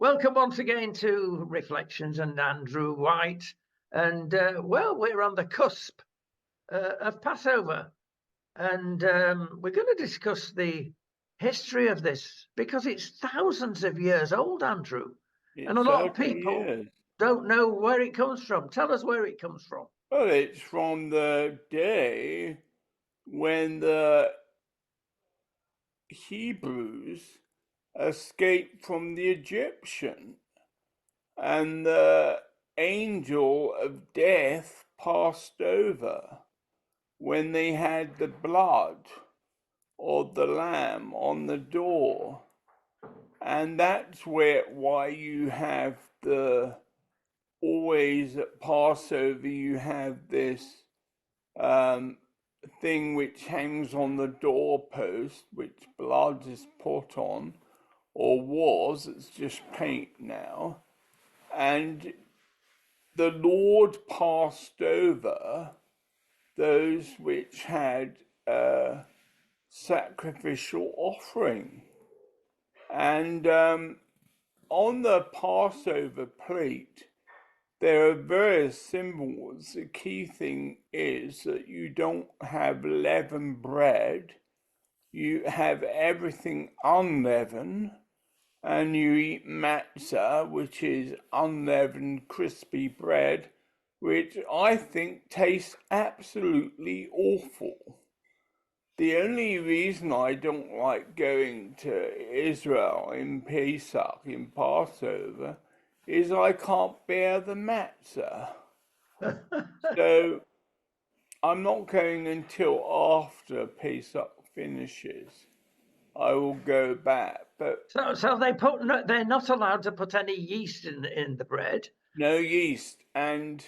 Welcome once again to Reflections and Andrew White. And well, we're on the cusp of Passover. And we're going to discuss the history of this because it's thousands of years old, Andrew. And It a lot of certainly people is. don't know where it comes from. Tell us where it comes from. Well, it's from the day when the Hebrews escaped from the Egyptian and the angel of death passed over when they had the blood of the lamb on the door. And that's why you have always at Passover, you have this thing which hangs on the doorpost, which blood is put on, or was, it's just paint now. And the Lord passed over those which had a sacrificial offering. And on the Passover plate, there are various symbols. The key thing is that you don't have leavened bread. You have everything unleavened, and you eat matzah, which is unleavened, crispy bread, which I think tastes absolutely awful. The only reason I don't like going to Israel in Pesach, in Passover, is I can't bear the matzah. So I'm not going until after Pesach finishes. I will go back, but So they're not allowed to put any yeast in the bread. no yeast. And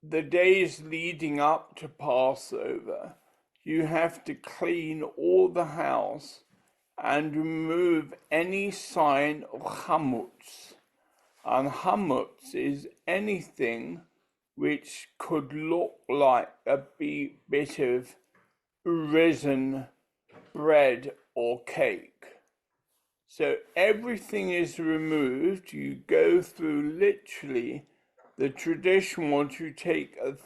the days leading up to Passover, you have to clean all the house and remove any sign of chametz. And chametz is anything which could look like a bit of risen bread or cake. So everything is removed. You go through literally the tradition was you take a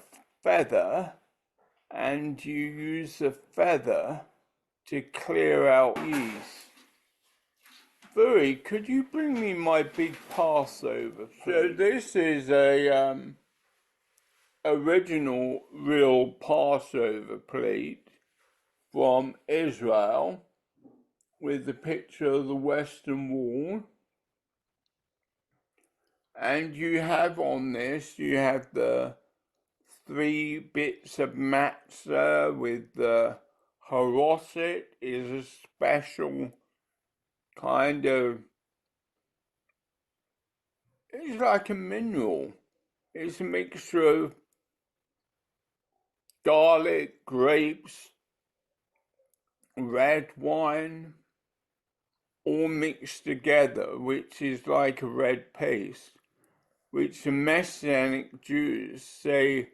feather and you use the feather to clear out yeast. Furi, could you bring me my big Passover? So this is a original real Passover plate from Israel with the picture of the Western Wall. And you have on this, you have the 3 bits of matzah with the haroset is a special kind of, it's like a mineral. It's a mixture of garlic, grapes, red wine, all mixed together, which is like a red paste, which the Messianic Jews say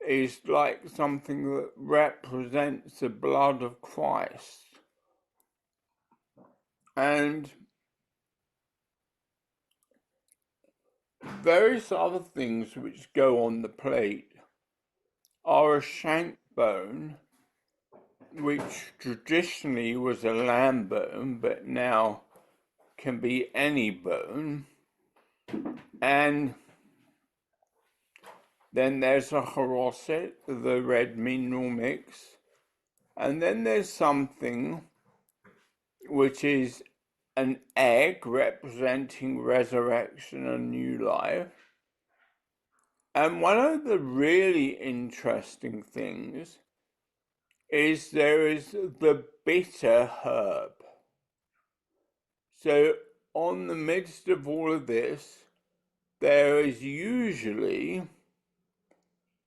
is like something that represents the blood of Christ. And various other things which go on the plate are a shank bone, which traditionally was a lamb bone, but now can be any bone. And then there's a haroset, the red mineral mix. And then there's something which is an egg representing resurrection and new life. And one of the really interesting things is there is the bitter herb. So on the midst of all of this, there is usually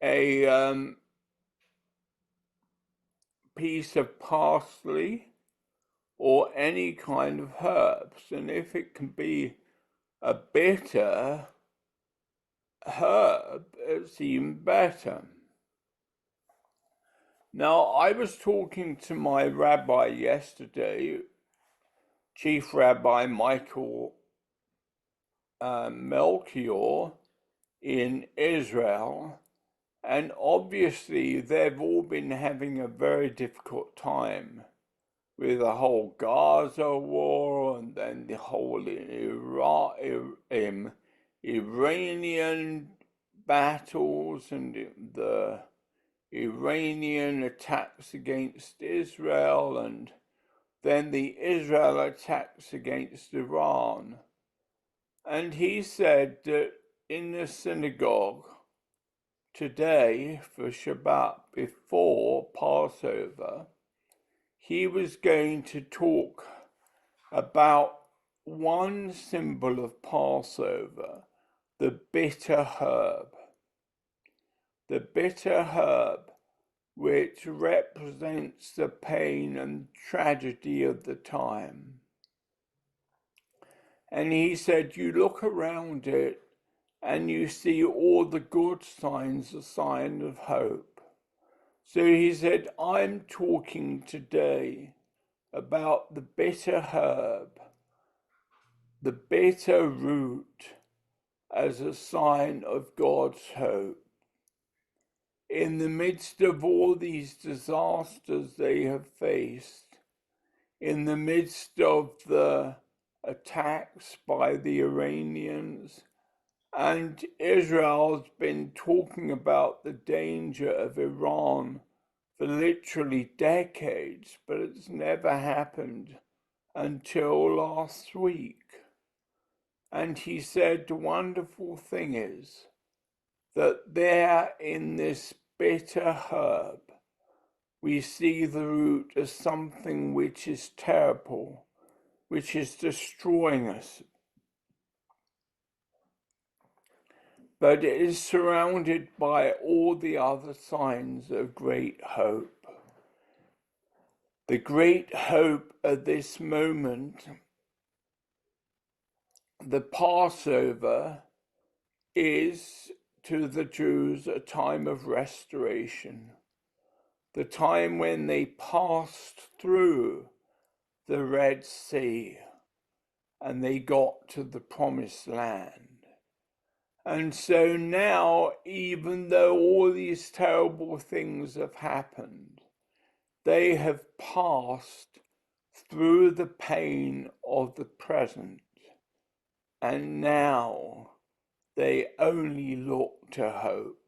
a piece of parsley or any kind of herbs. And if it can be a bitter herb, it's even better. Now, I was talking to my rabbi yesterday Chief Rabbi Michael Melchior in Israel, and obviously they've all been having a very difficult time with the whole Gaza war and then the whole Iranian battles and the Iranian attacks against Israel and then the Israel attacks against Iran. And he said that in the synagogue today for Shabbat before Passover, he was going to talk about one symbol of Passover, the bitter herb. The bitter herb, which represents the pain and tragedy of the time. And he said, you look around it and you see all the good signs, a sign of hope. So he said, I'm talking today about the bitter herb, the bitter root as a sign of God's hope. In the midst of all these disasters they have faced, in the midst of the attacks by the Iranians, and Israel's been talking about the danger of Iran for literally decades, but it's never happened until last week. And he said the wonderful thing is that there in this bitter herb, we see the root as something which is terrible, which is destroying us. But it is surrounded by all the other signs of great hope. The great hope at this moment, the Passover, is to the Jews a time of restoration, the time when they passed through the Red Sea and they got to the Promised Land. And so now, even though all these terrible things have happened, they have passed through the pain of the present, and now they only look to hope.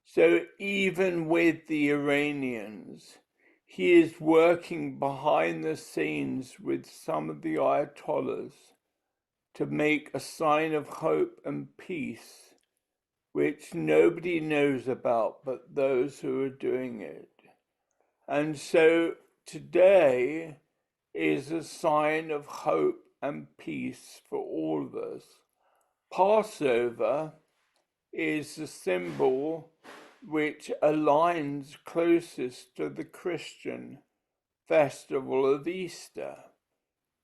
So even with the Iranians, he is working behind the scenes with some of the Ayatollahs to make a sign of hope and peace, which nobody knows about but those who are doing it. And so today is a sign of hope and peace for all of us. Passover is the symbol which aligns closest to the Christian festival of Easter.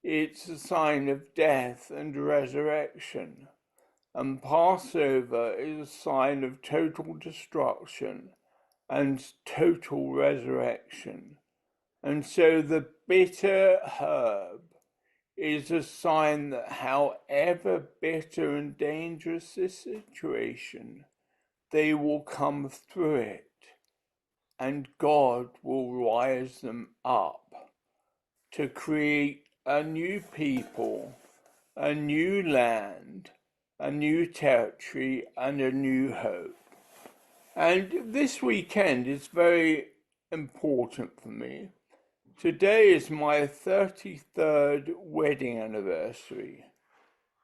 It's a sign of death and resurrection, and Passover is a sign of total destruction and total resurrection. And so the bitter herb is a sign that however bitter and dangerous the situation, they will come through it, and God will rise them up to create a new people, a new land, a new territory, and a new hope. And this weekend is very important for me. Today is my 33rd wedding anniversary.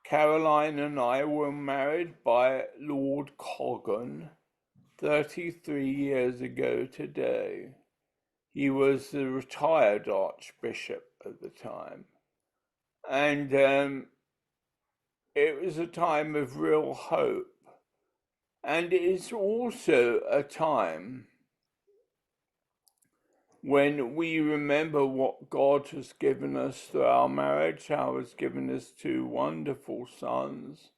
Caroline and I were married by Lord Coggan 33 years ago today. He was the retired Archbishop at the time. And it was a time of real hope. And it's also a time when we remember what God has given us through our marriage, how He's given us two wonderful sons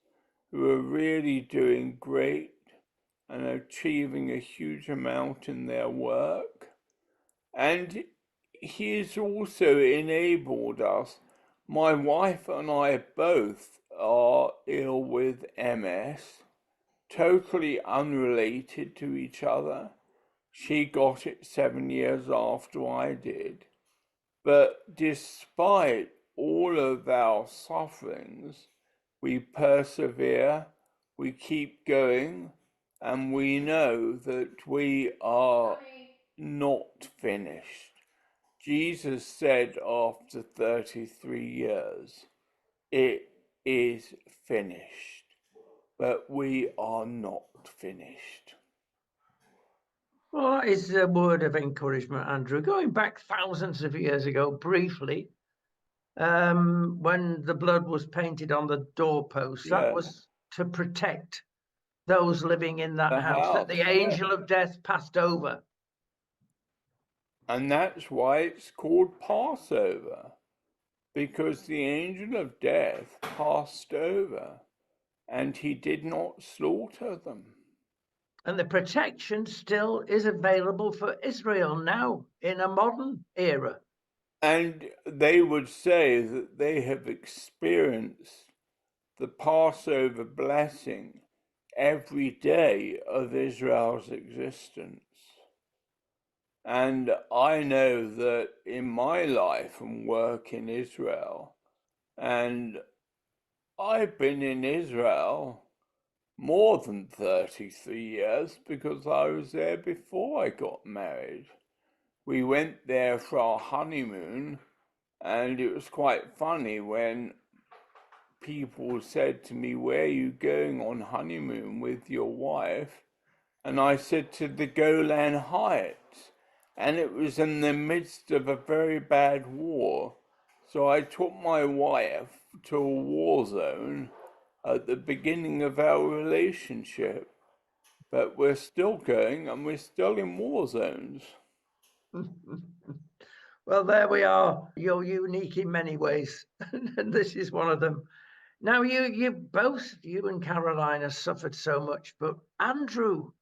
who are really doing great and achieving a huge amount in their work. And He has also enabled us My wife and I both are ill with MS, totally unrelated to each other. She got it 7 years after I did. But despite all of our sufferings, we persevere, we keep going, and we know that we are not finished. Jesus said after 33 years, it is finished, but we are not finished. Well, that is a word of encouragement, Andrew. Going back thousands of years ago, briefly, when the blood was painted on the doorpost, that Yeah, was to protect those living in that the house, that house, the yeah. angel of death passed over. And that's why it's called Passover, because the angel of death passed over and he did not slaughter them. And the protection still is available for Israel now in a modern era. And they would say that they have experienced the Passover blessing every day of Israel's existence. And I know that in my life and work in Israel, and I've been in Israel more than 33 years because I was there before I got married. We went there for our honeymoon, and it was quite funny when people said to me, "Where are you going on honeymoon with your wife?" And I said, "To the Golan Heights." And it was in the midst of a very bad war. So I took my wife to a war zone at the beginning of our relationship. But we're still going and we're still in war zones. Well, there we are. You're unique in many ways, and this is one of them. Now, you and Caroline have suffered so much, but Andrew,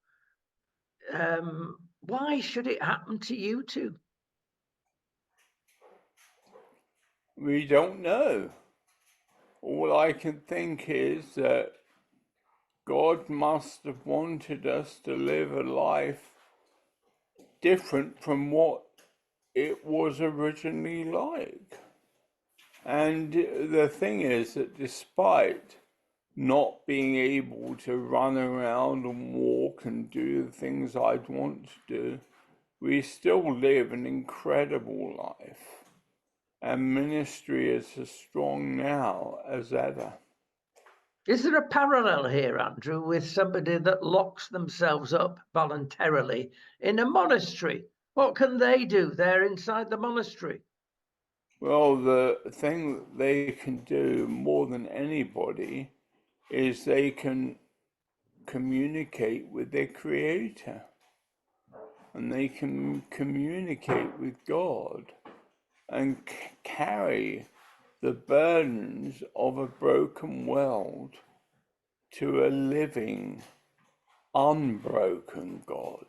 why should it happen to you two? We don't know. All I can think is that God must have wanted us to live a life different from what it was originally like. And the thing is that despite not being able to run around and walk and do the things I'd want to do, we still live an incredible life. And ministry is as strong now as ever. Is there a parallel here, Andrew, with somebody that locks themselves up voluntarily in a monastery? What can they do? They're inside the monastery. Well, the thing that they can do more than anybody is they can communicate with their Creator, and they can communicate with God and carry the burdens of a broken world to a living, unbroken God.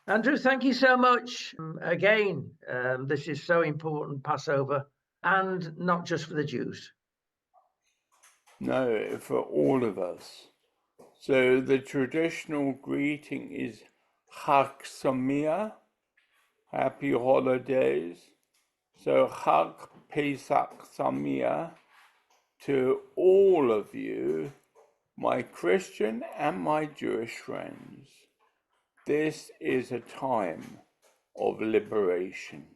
Andrew, thank you so much. Again, this is so important, Passover, and not just for the Jews. No, for all of us. So the traditional greeting is Chag Sameach, happy holidays. So Chag Pesach Sameach to all of you, my Christian and my Jewish friends. This is a time of liberation.